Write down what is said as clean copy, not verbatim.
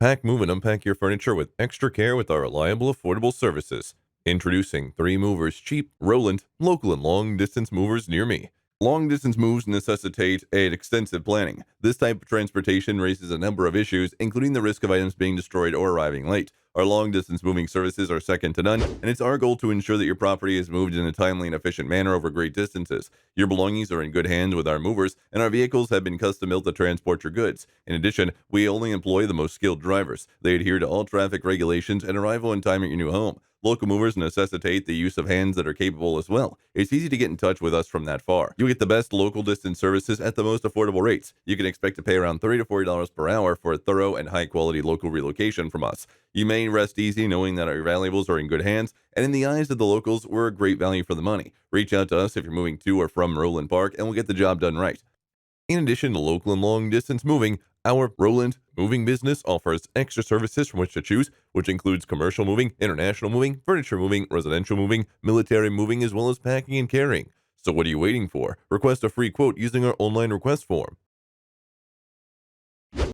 Pack, move, and unpack your furniture with extra care with our reliable, affordable services. Introducing 3 movers cheap, Roeland, local and long distance movers near me. Long distance moves necessitate extensive planning. This type of transportation raises a number of issues, including the risk of items being destroyed or arriving late. Our long distance moving services are second to none, and it's our goal to ensure that your property is moved in a timely and efficient manner over great distances. Your belongings are in good hands with our movers, and our vehicles have been custom built to transport your goods. In addition, we only employ the most skilled drivers. They adhere to all traffic regulations and arrive on time at your new home. Local movers necessitate the use of hands that are capable as well. It's easy to get in touch with us from that far. You get the best local distance services at the most affordable rates. You can expect to pay around $30 to $40 per hour for a thorough and high quality local relocation from us. You may rest easy knowing that our valuables are in good hands, and in the eyes of the locals, we're a great value for the money. Reach out to us if you're moving to or from Roeland Park, and we'll get the job done right. In addition to local and long distance moving, our Roeland moving business offers extra services from which to choose, which includes commercial moving, international moving, furniture moving, residential moving, military moving, as well as packing and carrying. So what are you waiting for? Request a free quote using our online request form.